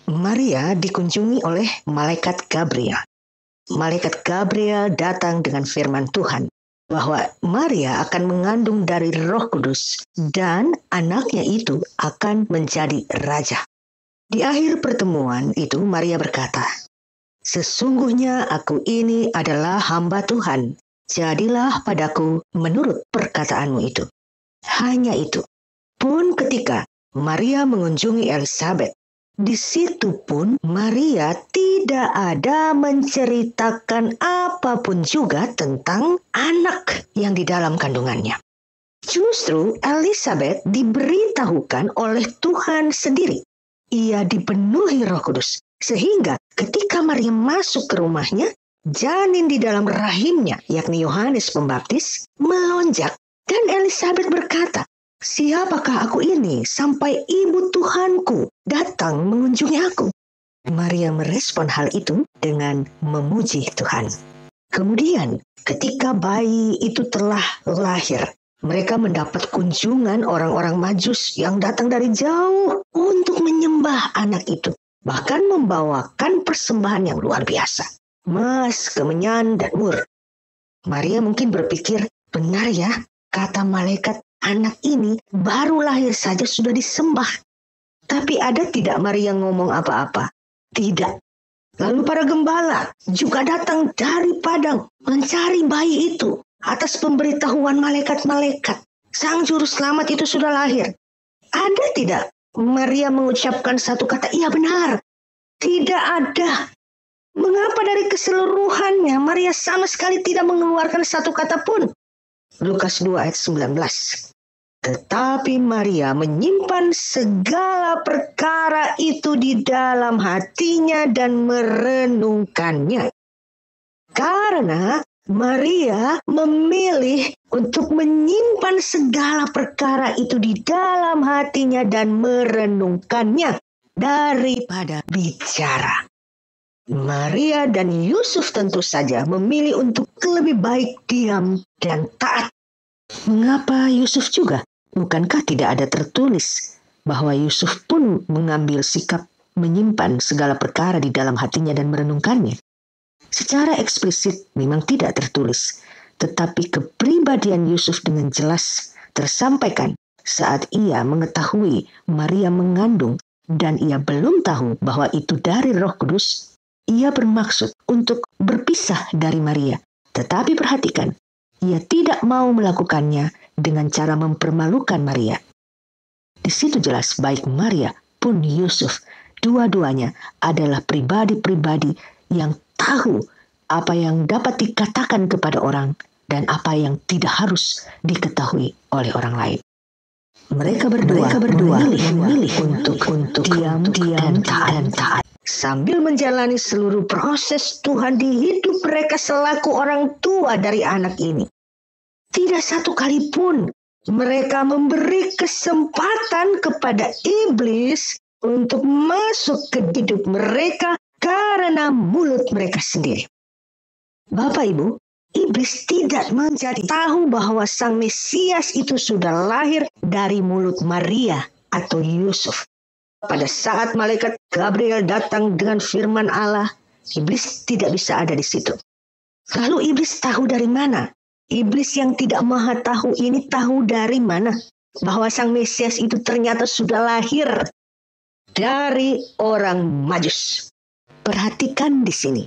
Maria dikunjungi oleh malaikat Gabriel. Malaikat Gabriel datang dengan firman Tuhan bahwa Maria akan mengandung dari Roh Kudus dan anaknya itu akan menjadi raja. Di akhir pertemuan itu Maria berkata, "Sesungguhnya aku ini adalah hamba Tuhan. Jadilah padaku menurut perkataanmu itu." Hanya itu. Pun ketika Maria mengunjungi Elizabeth, di situ pun Maria tidak ada menceritakan apapun juga tentang anak yang di dalam kandungannya. Justru Elizabeth diberitahukan oleh Tuhan sendiri. Ia dipenuhi Roh Kudus, sehingga ketika Maria masuk ke rumahnya, janin di dalam rahimnya, yakni Yohanes Pembaptis, melonjak. Dan Elizabeth berkata, "Siapakah aku ini sampai ibu Tuhanku datang mengunjungi aku?" Maria merespon hal itu dengan memuji Tuhan. Kemudian ketika bayi itu telah lahir, mereka mendapat kunjungan orang-orang Majus yang datang dari jauh untuk menyembah anak itu. Bahkan membawakan persembahan yang luar biasa. Emas, kemenyan, dan mur. Maria mungkin berpikir, benar ya, kata malaikat, anak ini baru lahir saja sudah disembah. Tapi ada tidak Maria ngomong apa-apa? Tidak. Lalu para gembala juga datang dari padang mencari bayi itu. Atas pemberitahuan malaikat-malaikat, sang juru selamat itu sudah lahir. Ada tidak Maria mengucapkan satu kata, "Iya benar"? Tidak ada. Mengapa dari keseluruhannya Maria sama sekali tidak mengeluarkan satu kata pun? Lukas 2 ayat 19. Tetapi Maria menyimpan segala perkara itu di dalam hatinya dan merenungkannya. Karena Maria memilih untuk menyimpan segala perkara itu di dalam hatinya dan merenungkannya daripada bicara. Maria dan Yusuf tentu saja memilih untuk lebih baik diam dan taat. Mengapa Yusuf juga? Bukankah tidak ada tertulis bahwa Yusuf pun mengambil sikap menyimpan segala perkara di dalam hatinya dan merenungkannya? Secara eksplisit memang tidak tertulis, tetapi kepribadian Yusuf dengan jelas tersampaikan saat ia mengetahui Maria mengandung dan ia belum tahu bahwa itu dari Roh Kudus. Ia bermaksud untuk berpisah dari Maria. Tetapi perhatikan, ia tidak mau melakukannya dengan cara mempermalukan Maria. Di situ jelas baik Maria pun Yusuf, dua-duanya adalah pribadi-pribadi yang tahu apa yang dapat dikatakan kepada orang dan apa yang tidak harus diketahui oleh orang lain. Mereka berdua memilih untuk diam dan taat. Sambil menjalani seluruh proses Tuhan di hidup mereka selaku orang tua dari anak ini. Tidak satu kali pun mereka memberi kesempatan kepada iblis untuk masuk ke hidup mereka karena mulut mereka sendiri. Bapak Ibu, iblis tidak menjadi tahu bahwa sang Mesias itu sudah lahir dari mulut Maria atau Yusuf. Pada saat malaikat Gabriel datang dengan firman Allah, iblis tidak bisa ada di situ. Lalu iblis tahu dari mana? Iblis yang tidak maha tahu ini tahu dari mana? Bahwa sang Mesias itu ternyata sudah lahir dari orang Majus. Perhatikan di sini.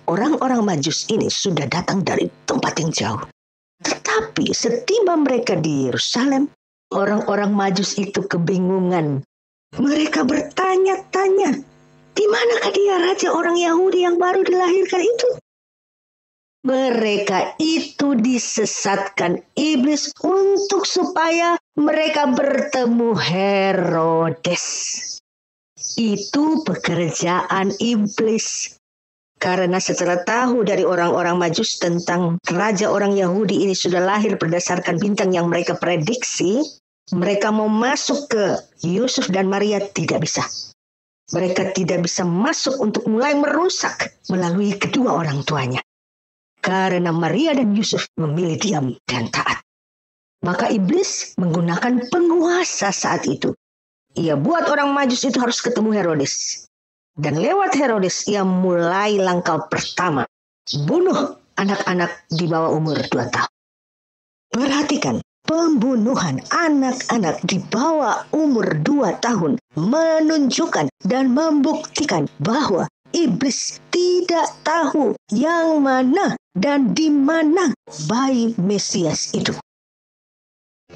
Orang-orang Majus ini sudah datang dari tempat yang jauh. Tetapi setiba mereka di Yerusalem, orang-orang Majus itu kebingungan. Mereka bertanya-tanya, di manakah dia raja orang Yahudi yang baru dilahirkan itu? Mereka itu disesatkan iblis untuk supaya mereka bertemu Herodes. Itu pekerjaan iblis. Karena setelah tahu dari orang-orang Majus tentang raja orang Yahudi ini sudah lahir berdasarkan bintang yang mereka prediksi, mereka mau masuk ke Yusuf dan Maria tidak bisa. Mereka tidak bisa masuk untuk mulai merusak melalui kedua orang tuanya. Karena Maria dan Yusuf memilih diam dan taat. Maka iblis menggunakan penguasa saat itu. Ia buat orang Majus itu harus ketemu Herodes. Dan lewat Herodes ia mulai langkah pertama. Bunuh anak-anak di bawah umur 2 tahun. Perhatikan, pembunuhan anak-anak di bawah umur 2 tahun menunjukkan dan membuktikan bahwa iblis tidak tahu yang mana dan di mana bayi Mesias itu.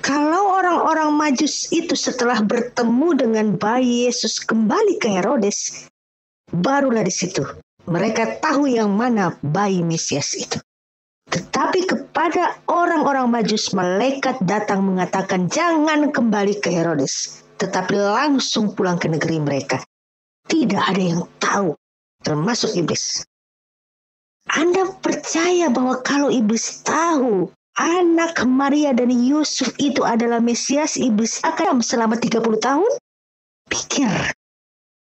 Kalau orang-orang Majus itu setelah bertemu dengan bayi Yesus kembali ke Herodes, barulah di situ mereka tahu yang mana bayi Mesias itu. Tetapi kepada orang-orang Majus, malaikat datang mengatakan jangan kembali ke Herodes, tetapi langsung pulang ke negeri mereka. Tidak ada yang tahu, termasuk iblis. Anda percaya bahwa kalau iblis tahu anak Maria dan Yusuf itu adalah Mesias, iblis akan selama 30 tahun? Pikir.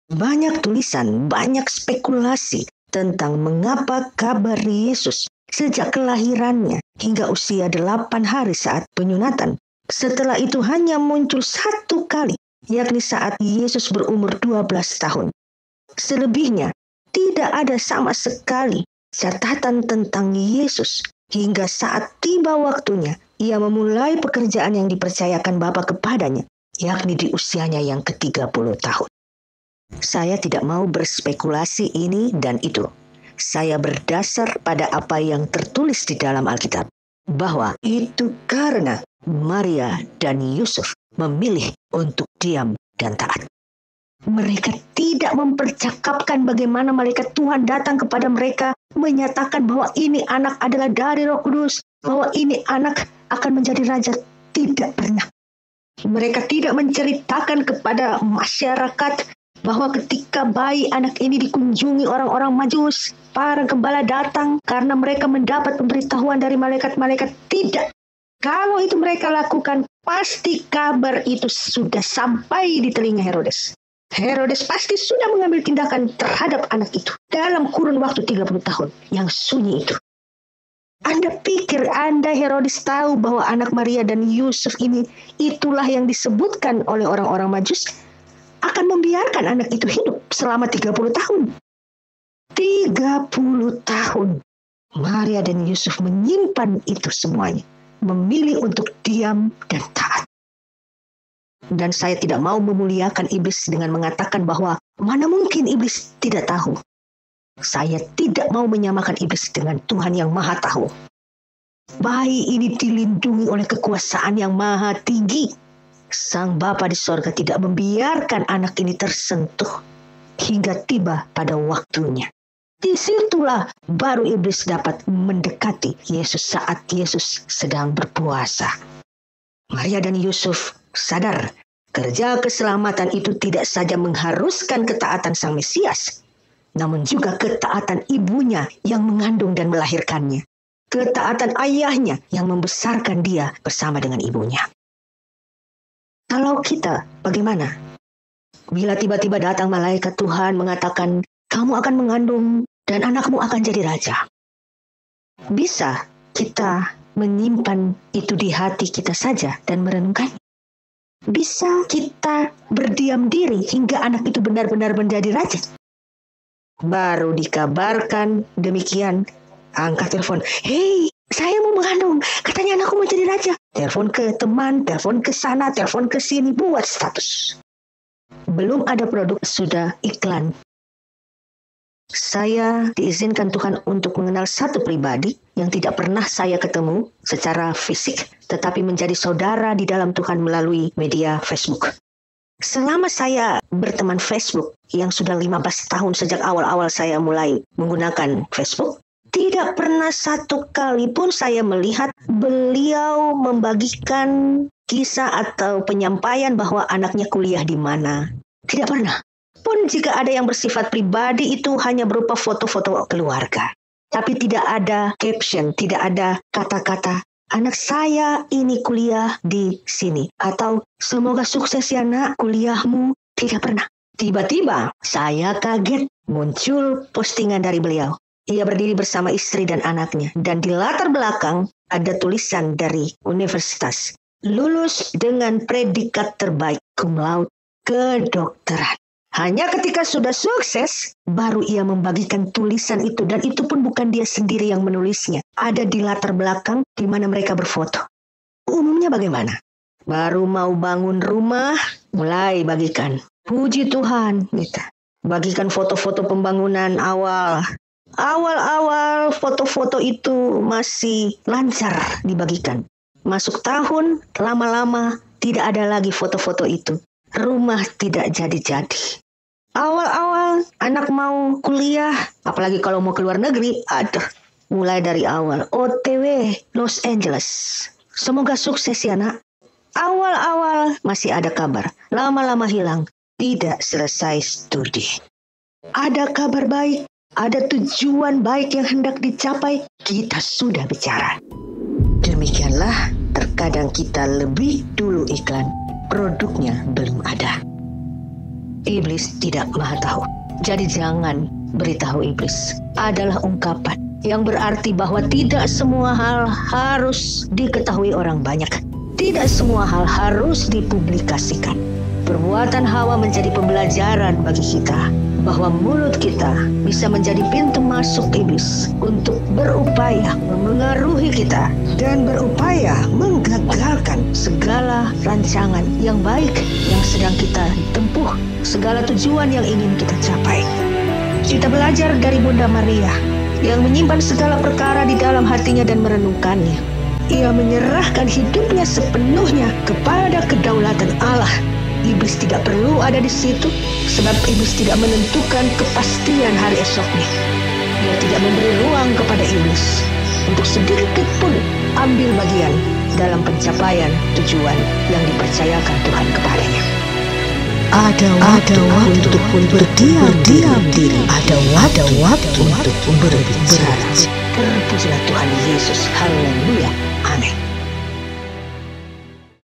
Banyak tulisan, banyak spekulasi tentang mengapa kabar Yesus sejak kelahirannya hingga usia 8 hari saat penyunatan. Setelah itu hanya muncul 1 kali, yakni saat Yesus berumur 12 tahun. Selebihnya, tidak ada sama sekali catatan tentang Yesus hingga saat tiba waktunya ia memulai pekerjaan yang dipercayakan Bapa kepadanya, yakni di usianya yang ke-30 tahun. Saya tidak mau berspekulasi ini dan itu. Saya berdasar pada apa yang tertulis di dalam Alkitab, bahwa itu karena Maria dan Yusuf memilih untuk diam dan taat. Mereka tidak mempercakapkan bagaimana malaikat Tuhan datang kepada mereka, menyatakan bahwa ini anak adalah dari Roh Kudus, bahwa ini anak akan menjadi raja. Tidak pernah. Mereka tidak menceritakan kepada masyarakat bahwa ketika bayi anak ini dikunjungi orang-orang Majus, para gembala datang karena mereka mendapat pemberitahuan dari malaikat-malaikat. Tidak. Kalau itu mereka lakukan, pasti kabar itu sudah sampai di telinga Herodes. Herodes pasti sudah mengambil tindakan terhadap anak itu dalam kurun waktu 30 tahun yang sunyi itu. Anda pikir Herodes tahu bahwa anak Maria dan Yusuf ini itulah yang disebutkan oleh orang-orang Majus, akan membiarkan anak itu hidup selama 30 tahun. 30 tahun. Maria dan Yusuf menyimpan itu semuanya. Memilih untuk diam dan taat. Dan saya tidak mau memuliakan iblis dengan mengatakan bahwa mana mungkin iblis tidak tahu. Saya tidak mau menyamakan iblis dengan Tuhan yang Maha Tahu. Bayi ini dilindungi oleh kekuasaan yang maha tinggi. Sang Bapa di sorga tidak membiarkan anak ini tersentuh hingga tiba pada waktunya. Disitulah baru iblis dapat mendekati Yesus saat Yesus sedang berpuasa. Maria dan Yusuf sadar kerja keselamatan itu tidak saja mengharuskan ketaatan sang Mesias, namun juga ketaatan ibunya yang mengandung dan melahirkannya. Ketaatan ayahnya yang membesarkan dia bersama dengan ibunya. Kalau kita, bagaimana? Bila tiba-tiba datang malaikat Tuhan mengatakan, kamu akan mengandung dan anakmu akan jadi raja. Bisa kita menyimpan itu di hati kita saja dan merenungkan. Bisa kita berdiam diri hingga anak itu benar-benar menjadi raja. Baru dikabarkan demikian, angkat telepon. Hei, saya mau mengandung, katanya anakku mau jadi raja. Telepon ke teman, telepon ke sana, telepon ke sini, buat status. Belum ada produk, sudah iklan. Saya diizinkan Tuhan untuk mengenal satu pribadi yang tidak pernah saya ketemu secara fisik, tetapi menjadi saudara di dalam Tuhan melalui media Facebook. Selama saya berteman Facebook yang sudah 15 tahun sejak awal-awal saya mulai menggunakan Facebook, tidak pernah satu kali pun saya melihat beliau membagikan kisah atau penyampaian bahwa anaknya kuliah di mana. Tidak pernah. Pun jika ada yang bersifat pribadi itu hanya berupa foto-foto keluarga. Tapi tidak ada caption, tidak ada kata-kata, anak saya ini kuliah di sini. Atau semoga sukses ya nak kuliahmu. Tidak pernah. Tiba-tiba saya kaget muncul postingan dari beliau. Ia berdiri bersama istri dan anaknya. Dan di latar belakang ada tulisan dari universitas. Lulus dengan predikat terbaik cum laude kedokteran. Hanya ketika sudah sukses, baru ia membagikan tulisan itu. Dan itu pun bukan dia sendiri yang menulisnya. Ada di latar belakang di mana mereka berfoto. Umumnya bagaimana? Baru mau bangun rumah, mulai bagikan. Puji Tuhan, gitu. Bagikan foto-foto pembangunan awal. Awal-awal foto-foto itu masih lancar dibagikan. Masuk tahun, lama-lama tidak ada lagi foto-foto itu. Rumah tidak jadi-jadi. Awal-awal anak mau kuliah, apalagi kalau mau keluar negeri, mulai dari awal. OTW Los Angeles. Semoga sukses ya nak. Awal-awal masih ada kabar, lama-lama hilang. Tidak selesai studi. Ada kabar baik, ada tujuan baik yang hendak dicapai, kita sudah bicara. Demikianlah terkadang kita lebih dulu iklan, produknya belum ada. Iblis tidak maha tahu. Jadi jangan beritahu iblis. Adalah ungkapan yang berarti bahwa tidak semua hal harus diketahui orang banyak. Tidak semua hal harus dipublikasikan. Perbuatan Hawa menjadi pembelajaran bagi kita bahwa mulut kita bisa menjadi pintu masuk iblis untuk berupaya memengaruhi kita dan berupaya menggagalkan segala rancangan yang baik yang sedang kita tempuh, segala tujuan yang ingin kita capai. Kita belajar dari Bunda Maria yang menyimpan segala perkara di dalam hatinya dan merenungkannya. Ia menyerahkan hidupnya sepenuhnya kepada kedaulatan Allah. Iblis tidak perlu ada di situ, sebab iblis tidak menentukan kepastian hari esoknya. Dia tidak memberi ruang kepada iblis untuk sedikit pun ambil bagian dalam pencapaian tujuan yang dipercayakan Tuhan kepadanya. Ada waktu untuk berdiam diri. Ada waktu untuk berbicara. Terpujilah Tuhan Yesus. Haleluya.